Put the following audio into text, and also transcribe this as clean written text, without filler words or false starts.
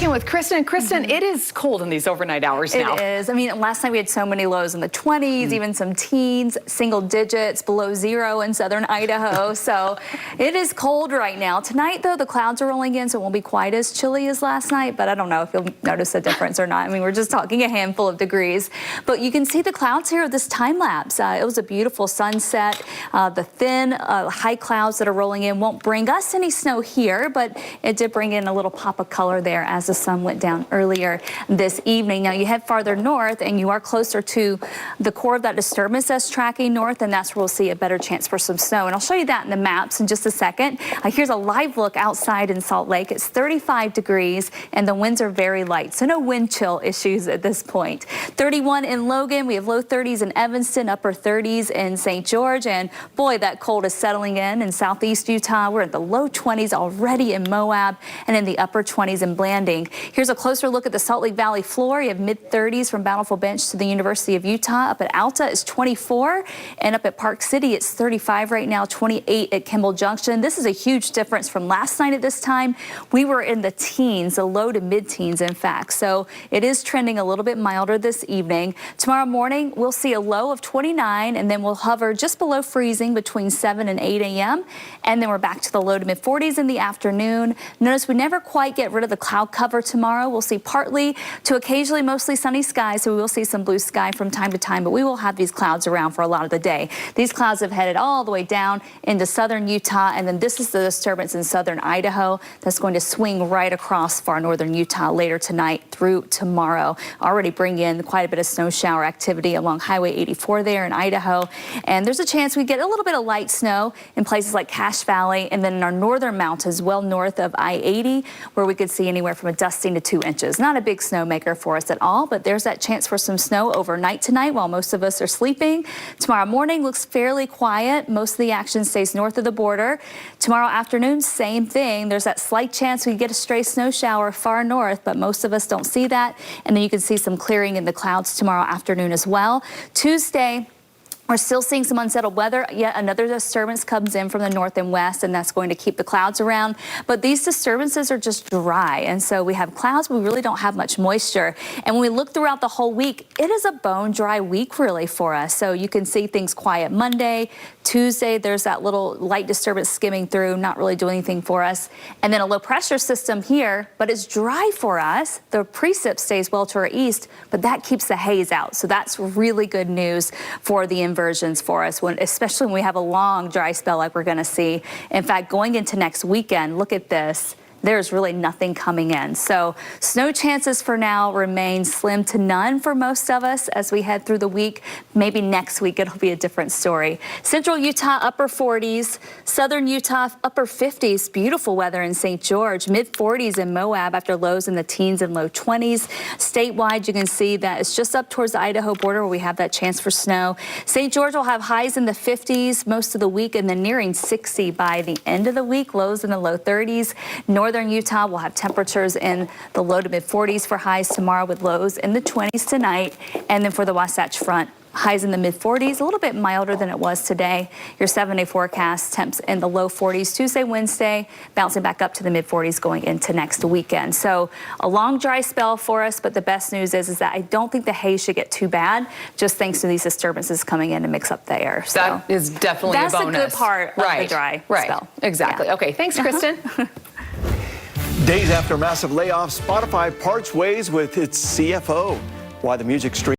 in with Kristen. Kristen, it is cold in these overnight hours now. It is. I mean, last night we had so many lows in the 20s, even some teens, single digits, below zero in southern Idaho. So it is cold right now. Tonight, though, the clouds are rolling in, so it won't be quite as chilly as last night, but I don't know if you'll notice a difference or not. I mean, we're just talking a handful of degrees. But you can see the clouds here of this time lapse. It was a beautiful sunset. The thin, high clouds that are rolling in won't bring us any snow here, but it did bring in a little pop of color there as the sun went down earlier this evening. Now you head farther north and you are closer to the core of that disturbance that's tracking north, and that's where we'll see a better chance for some snow. And I'll show you that in the maps in just a second. Here's a live look outside in Salt Lake. It's 35 degrees and the winds are very light, so no wind chill issues at this point. 31 in Logan. We have low 30s in Evanston, upper 30s in St. George, and boy, that cold is settling in southeast Utah. We're at the low 20s already in Moab and in the upper 20s in Blanding. Here's a closer look at the Salt Lake Valley floor. You have mid-30s from Bountiful Bench to the University of Utah. Up at Alta it's 24, and up at Park City it's 35 right now, 28 at Kimball Junction. This is a huge difference from last night at this time. We were in the teens, the low to mid-teens in fact. So it is trending a little bit milder this evening. Tomorrow morning we'll see a low of 29, and then we'll hover just below freezing between 7 and 8 a.m. And then we're back to the low to mid-40s in the afternoon. Notice we never quite get rid of the cloud cover tomorrow. We'll see partly to occasionally mostly sunny skies, so we will see some blue sky from time to time, but we will have these clouds around for a lot of the day. These clouds have headed all the way down into southern Utah, and then this is the disturbance in southern Idaho that's going to swing right across far northern Utah later tonight through tomorrow. Already bring in quite a bit of snow shower activity along Highway 84 there in Idaho, and there's a chance we get a little bit of light snow in places like Cache Valley, and then in our northern mountains well north of I-80, where we could see anywhere from a dusting to 2 inches. Not a big snowmaker for us at all, but there's that chance for some snow overnight tonight while most of us are sleeping. Tomorrow morning looks fairly quiet. Most of the action stays north of the border. Tomorrow afternoon, same thing. There's that slight chance we get a stray snow shower far north, but most of us don't see that. And then you can see some clearing in the clouds tomorrow afternoon as well. Tuesday, we're still seeing some unsettled weather. Yet another disturbance comes in from the north and west, and that's going to keep the clouds around. But these disturbances are just dry, and so we have clouds, but we really don't have much moisture. And when we look throughout the whole week, it is a bone dry week really for us. So you can see things quiet Monday, Tuesday, there's that little light disturbance skimming through, not really doing anything for us. And then a low pressure system here, but it's dry for us. The precip stays well to our east, but that keeps the haze out. So that's really good news for the inversions for us, especially when we have a long dry spell like we're going to see. In fact, going into next weekend, look at this. There's really nothing coming in. So snow chances for now remain slim to none for most of us as we head through the week. Maybe next week it'll be a different story. Central Utah, upper 40s. Southern Utah, upper 50s. Beautiful weather in St. George. Mid 40s in Moab after lows in the teens and low 20s. Statewide, you can see that it's just up towards the Idaho border where we have that chance for snow. St. George will have highs in the 50s most of the week and then nearing 60 by the end of the week. Lows in the low 30s. Northern Utah will have temperatures in the low to mid 40s for highs tomorrow with lows in the 20s tonight. And then for the Wasatch Front, highs in the mid 40s, a little bit milder than it was today. Your 7-day forecast, temps in the low 40s Tuesday, Wednesday, bouncing back up to the mid 40s going into next weekend. So a long dry spell for us, but the best news is that I don't think the haze should get too bad, just thanks to these disturbances coming in to mix up the air. So that is definitely a bonus. That's the good part of the dry spell. Exactly. Yeah. Okay, thanks, Kristen. Days after massive layoffs, Spotify parts ways with its CFO. Why the music stream